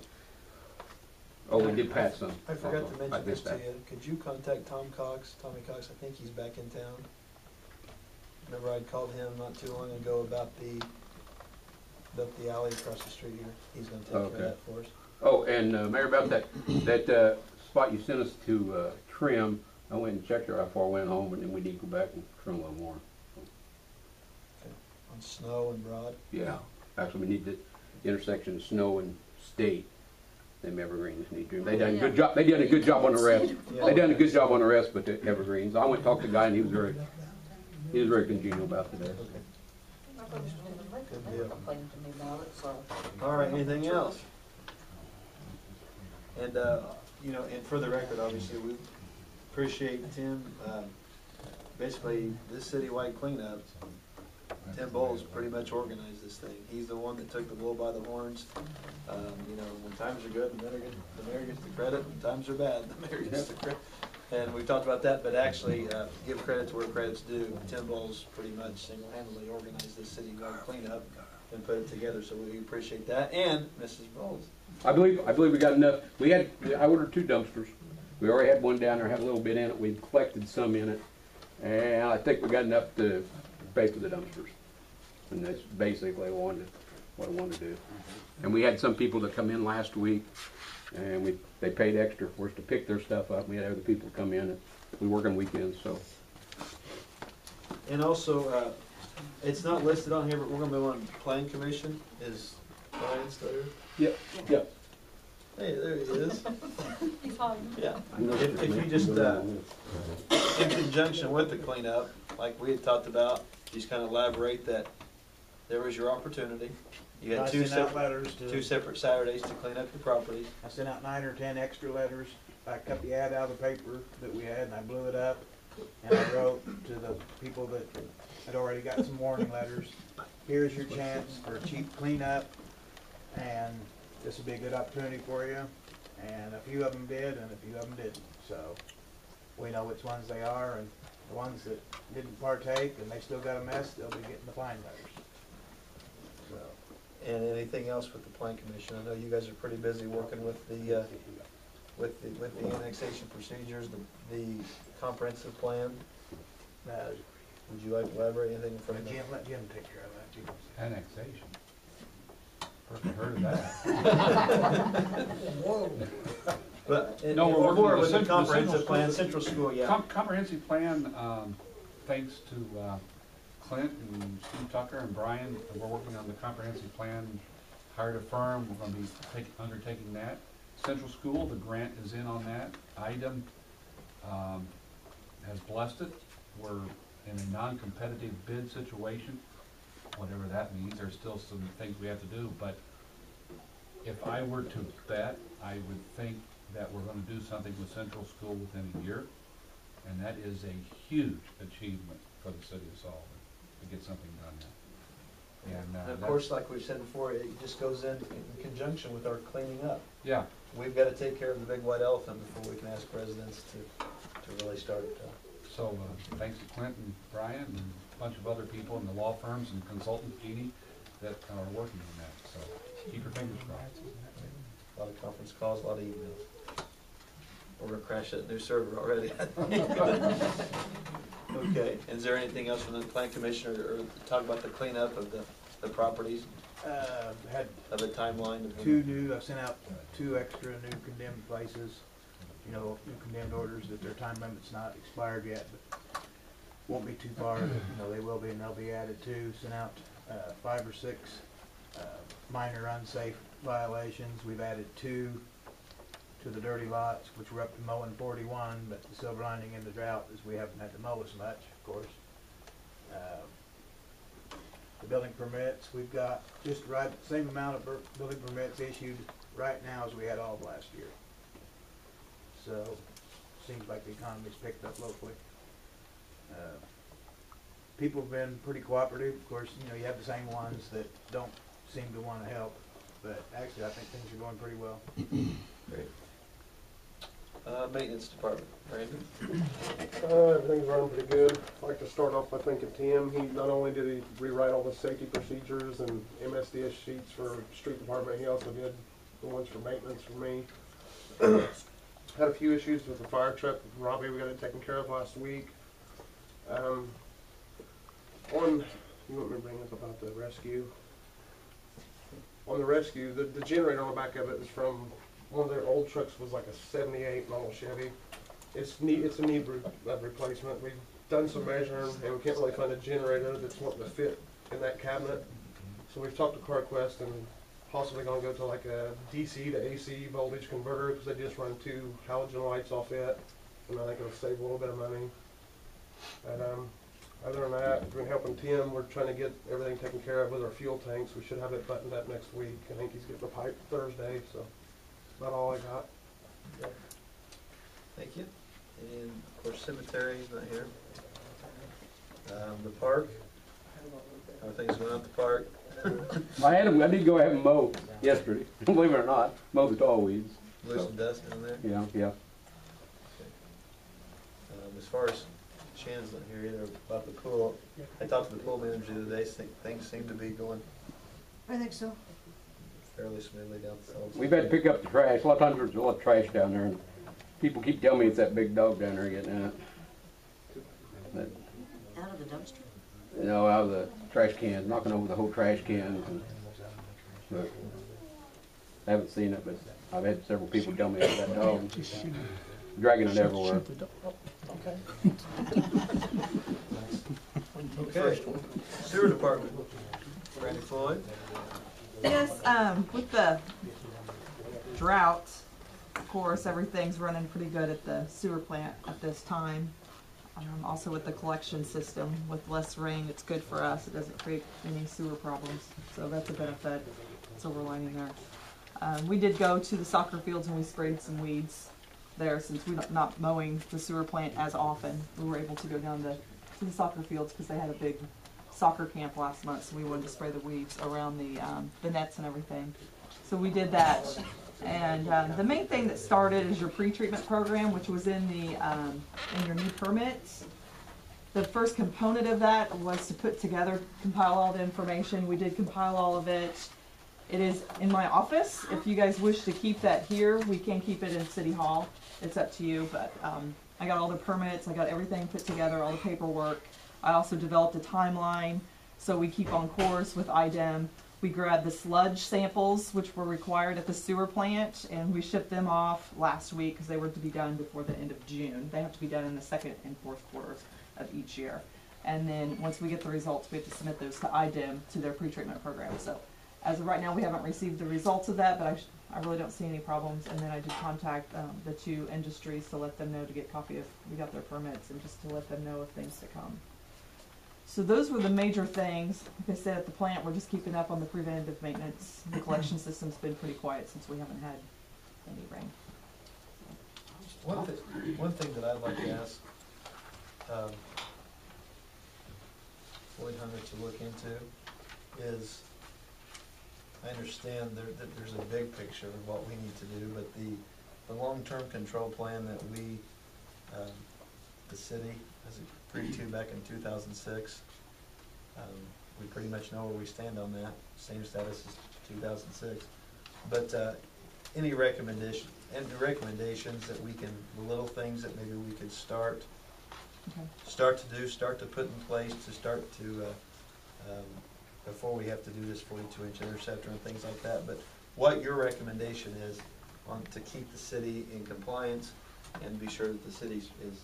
Speaker 13: Oh, we did pass some.
Speaker 1: I forgot
Speaker 13: also.
Speaker 1: to mention
Speaker 13: I
Speaker 1: this
Speaker 13: missed
Speaker 1: to
Speaker 13: that.
Speaker 1: you. Could you contact Tommy Cox? I think he's back in town. Remember I called him not too long ago about the alley across the street here. He's gonna take care of
Speaker 13: Okay.
Speaker 1: that for us.
Speaker 13: Oh, and Mayor, about that spot you sent us to trim, I went and checked there before I went home, and then we need to go back and trim a little more.
Speaker 1: On Snow and Broad.
Speaker 13: Yeah, actually, we need the intersection of Snow and State. Them evergreens need trim. They done a good job. They done a good job on the rest.
Speaker 1: Yeah.
Speaker 13: They done a good job on the rest, but the evergreens. I went and talked to the guy, and he was very congenial about it.
Speaker 1: Okay.
Speaker 10: They never complained to me about it, so.
Speaker 1: All right, anything else? And, and for the record, obviously, we appreciate Tim. Basically, this citywide cleanup, Tim Bowles pretty much organized this thing. He's the one that took the bull by the horns. When times are good, the mayor gets the credit. When times are bad, the mayor gets the credit. And we've talked about that, but actually, give credit to where credit's due. Tim Bowles pretty much single-handedly organized this citywide cleanup and put it together, so we appreciate that. And Mrs. Bowles.
Speaker 13: I believe we got enough. I ordered 2 dumpsters. We already had one down there, had a little bit in it. We've collected some in it. And I think we got enough to pay for the dumpsters. And that's basically what I wanted to do. And we had some people that come in last week, and they paid extra for us to pick their stuff up. We had other people come in, and we work on weekends, so.
Speaker 1: And also, it's not listed on here, but we're gonna be on Plan Commission. Is Brian still here?
Speaker 13: Yep, yep.
Speaker 1: Hey, there he is.
Speaker 10: He's home.
Speaker 1: Yeah. If you just, in conjunction with the cleanup, like we had talked about, just kind of elaborate that there was your opportunity. You had
Speaker 14: I
Speaker 1: two
Speaker 14: sent out
Speaker 1: separate,
Speaker 14: letters to.
Speaker 1: two separate Saturdays to clean up your properties.
Speaker 14: I sent out 9 or 10 extra letters. I cut the ad out of the paper that we had and I blew it up. And I wrote to the people that had already got some warning letters. Here's your chance for a cheap cleanup, and this would be a good opportunity for you. And a few of them did, and a few of them didn't. So we know which ones they are, and the ones that didn't partake and they still got a mess, they'll be getting the fine letters. So.
Speaker 1: And anything else with the plan commission? I know you guys are pretty busy working with the annexation procedures, the comprehensive plan. Would you like to elaborate anything from
Speaker 14: Jim, let Jim take care of that.
Speaker 11: Annexation. First heard of that.
Speaker 1: But
Speaker 11: No, we're working
Speaker 1: more
Speaker 11: on
Speaker 1: with the
Speaker 11: the
Speaker 1: comprehensive plan,
Speaker 11: school.
Speaker 1: central school, yeah.
Speaker 11: Comprehensive plan, thanks to Clint and Steve Tucker and Brian, we're working on the comprehensive plan. Hired a firm, we're gonna be undertaking that. Central School, the grant is in on that. IDEM has blessed it. We're in a non-competitive bid situation, whatever that means. There's still some things we have to do, but if I were to bet, I would think that we're gonna do something with Central School within a year, and that is a huge achievement for the city of Sullivan to get something done now.
Speaker 1: And of course, like we've said before, it just goes in conjunction with our cleaning up.
Speaker 11: Yeah.
Speaker 1: We've got to take care of the big white elephant before we can ask residents to really start.
Speaker 11: So thanks to Clint and Brian and a bunch of other people in the law firms and consultants, Jeannie, that are working on that. So keep your fingers crossed.
Speaker 1: A lot of conference calls, a lot of emails. We're going to crash that new server already. Okay, is there anything else from the plan commission or talk about the cleanup of the properties?
Speaker 14: Had
Speaker 1: of the timeline?
Speaker 14: I've sent out 2 extra new condemned places, you know, new condemned orders that their time limit's not expired yet, but won't be too far, you know, they will be and they'll be added to. Sent out 5 or 6 minor unsafe violations. We've added 2 to the dirty lots, which we're up to mowing 41, but the silver lining in the drought is we haven't had to mow as much, of course. The building permits, we've got just right the same amount of building permits issued right now as we had all of last year. So, seems like the economy's picked up locally. People have been pretty cooperative. Of course, you know, you have the same ones that don't seem to want to help, but actually I think things are going pretty well.
Speaker 1: Great. Maintenance department, Brandon?
Speaker 15: Everything's running pretty good. I'd like to start off by thanking Tim. He not only did he rewrite all the safety procedures and MSDS sheets for street department, he also did the ones for maintenance for me. Had a few issues with the fire truck with Robbie. We got it taken care of last week. You want me to bring up about the rescue? On the rescue, the generator on the back of it is from one of their old trucks. Was like a 78 model Chevy. It's a need of replacement. We've done some measuring and we can't really find a generator that's wanting to fit in that cabinet. So we've talked to CarQuest and possibly going to go to like a DC to AC voltage converter because they just run 2 halogen lights off it, and I think it'll save a little bit of money. And other than that, we've been helping Tim. We're trying to get everything taken care of with our fuel tanks. We should have it buttoned up next week. I think he's getting the pipe Thursday, so that's about all I got.
Speaker 1: Okay. Thank you. And of course, cemetery is not here. The park. How are things going at the park?
Speaker 13: I did go ahead and mow yesterday, believe it or not, mow the tall weeds.
Speaker 1: Loosen dust down there?
Speaker 13: Yeah, yeah.
Speaker 1: Okay. As far as Shannon's not here either about the pool, I talked to the pool manager today, things seem to be going
Speaker 3: I think so.
Speaker 1: fairly smoothly down the cells.
Speaker 13: We've had to pick up the trash. A lot of times there's a lot of trash down there, and people keep telling me it's that big dog down there getting in it. But,
Speaker 3: Out of the dumpster?
Speaker 13: you know, out of the trash cans, knocking over the whole trash cans. But I haven't seen it, but I've had several people tell me about that dog dragging it everywhere.
Speaker 1: Okay. Sewer department. Randy Floyd.
Speaker 16: Yes, with the drought, of course, everything's running pretty good at the sewer plant at this time. Also with the collection system, with less rain, it's good for us. It doesn't create any sewer problems. So that's a benefit, silver lining there. We did go to the soccer fields and we sprayed some weeds there since we're not mowing the sewer plant as often. We were able to go down to the soccer fields because they had a big soccer camp last month, so we wanted to spray the weeds around the nets and everything. So we did that. And the main thing that started is your pre-treatment program, which was in your new permits. The first component of that was to put together, compile all the information. We did compile all of it. It is in my office. If you guys wish to keep that here, we can keep it in City Hall. It's up to you, but I got all the permits, I got everything put together, all the paperwork. I also developed a timeline, so we keep on course with IDEM. We grabbed the sludge samples, which were required at the sewer plant, and we shipped them off last week because they were to be done before the end of June. They have to be done in the second and fourth quarters of each year. And then once we get the results, we have to submit those to IDEM to their pre-treatment program. So as of right now, we haven't received the results of that, but I really don't see any problems. And then I did contact the two industries to let them know to get copy of, we got their permits, and just to let them know of things to come. So those were the major things. Like I said, at the plant, we're just keeping up on the preventative maintenance. The collection system's been pretty quiet since we haven't had any rain.
Speaker 1: One thing that I'd like to ask Floyd Hunter to look into is, I understand that there's a big picture of what we need to do, but the long-term control plan that we, the city, has agreed to back in 2006, we pretty much know where we stand on that. Same status as 2006. But any recommendations that we can, the little things that maybe we could start to put in place, to start to before we have to do this 42-inch interceptor and things like that. But what your recommendation is on to keep the city in compliance and be sure that the city is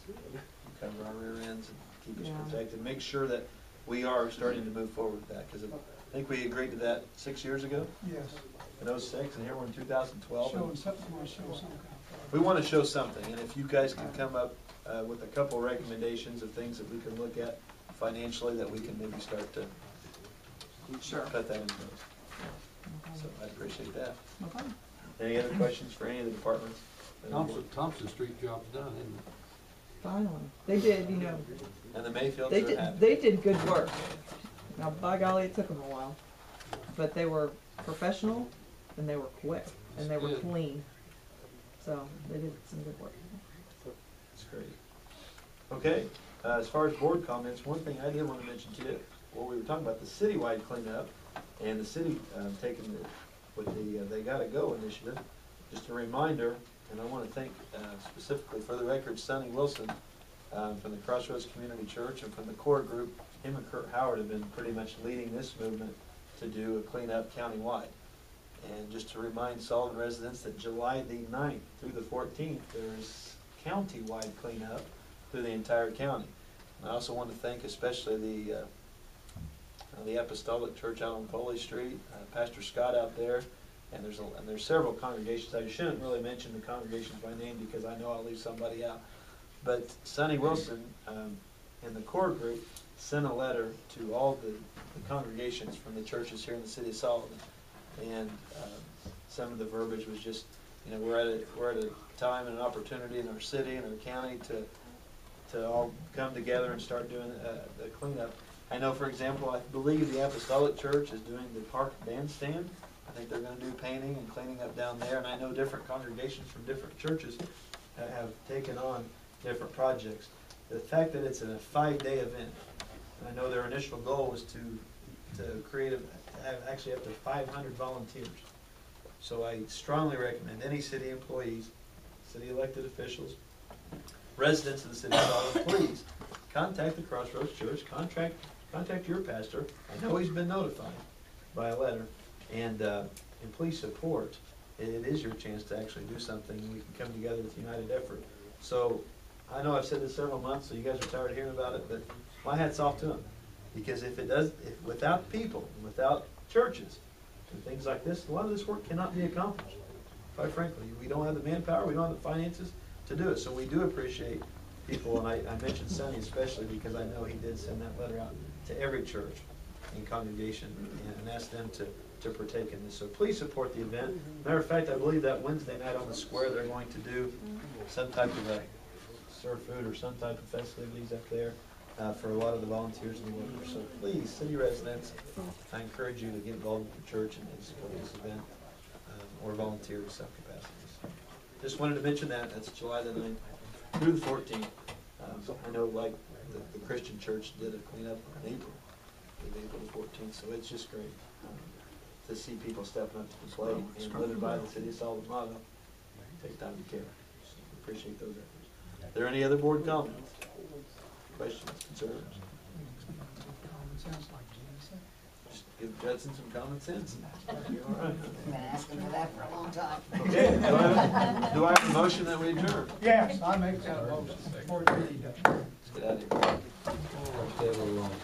Speaker 1: cover our rear ends and keep us protected. Make sure that we are starting to move forward with that, because I think we agreed to that 6 years ago.
Speaker 7: Yes.
Speaker 1: In 06, and here we're in 2012.
Speaker 7: Showing something, show something.
Speaker 1: We want to show something, and if you guys can come up with a couple of recommendations of things that we can look at financially, that we can maybe start to cut that in place. So I appreciate that.
Speaker 16: No problem.
Speaker 1: Any other questions for any of the departments?
Speaker 11: Thompson Street job's done, isn't it?
Speaker 16: Finally. They did, you know.
Speaker 1: And the Mayfields
Speaker 16: They
Speaker 1: are
Speaker 16: did,
Speaker 1: happy.
Speaker 16: they did good work. Now, by golly, it took them a while. But they were professional, and they were quick, and they were clean. So, they did some good work.
Speaker 1: That's great. Okay, as far as board comments, one thing I did want to mention to you, well, we were talking about the citywide cleanup, and the city taking with the They Gotta Go initiative. Just a reminder, and I want to thank specifically for the record Sonny Wilson from the Crossroads Community Church and from the core group. Him and Kurt Howard have been pretty much leading this movement to do a cleanup countywide. And just to remind Sullivan residents that July the 9th through the 14th, there's county-wide cleanup through the entire county. And I also want to thank especially the Apostolic Church out on Foley Street, Pastor Scott out there, and there's several congregations. I shouldn't really mention the congregations by name because I know I'll leave somebody out. But Sonny Wilson in the core group sent a letter to all the congregations from the churches here in the city of Sullivan, and some of the verbiage was just, you know, we're at a time and an opportunity in our city and our county to all come together and start doing the cleanup. I know, for example, I believe the Apostolic Church is doing the park bandstand. I think they're going to do painting and cleaning up down there, and I know different congregations from different churches have taken on different projects. The fact that it's a 5-day event, and I know their initial goal was to create actually up to 500 volunteers. So I strongly recommend any city employees, city elected officials, residents of the city of Sullivan, please contact the Crossroads Church, contact your pastor. I know he's been notified by a letter, and please support. It is your chance to actually do something, and we can come together with united effort. So I know I've said this several months, so you guys are tired of hearing about it, but my hat's off to them. Because if without people, without churches, and things like this, a lot of this work cannot be accomplished. Quite frankly, we don't have the manpower, we don't have the finances to do it. So we do appreciate people, and I mentioned Sonny especially because I know he did send that letter out to every church and congregation and asked them to partake in this. So please support the event. Matter of fact, I believe that Wednesday night on the square they're going to do some type of a serve food or some type of festivities up there for a lot of the volunteers and the workers. So please, city residents, I encourage you to get involved with the church and support this event or volunteer in some capacity. So just wanted to mention that. That's July the 9th through the 14th. I know like the Christian church did a cleanup in April, April the 14th, so it's just great to see people stepping up to the plate and living by the city of Solomon's motto, take time to care. So appreciate those efforts. Are there any other board comments, questions, concerns? Just give Judson some common sense. You're all right.
Speaker 5: I've been asking for that for a long time.
Speaker 1: Okay, do I have a motion that we adjourn?
Speaker 7: Yes, I make that motion. Before we leave.
Speaker 1: Let's get out of here.
Speaker 13: Stay a little longer.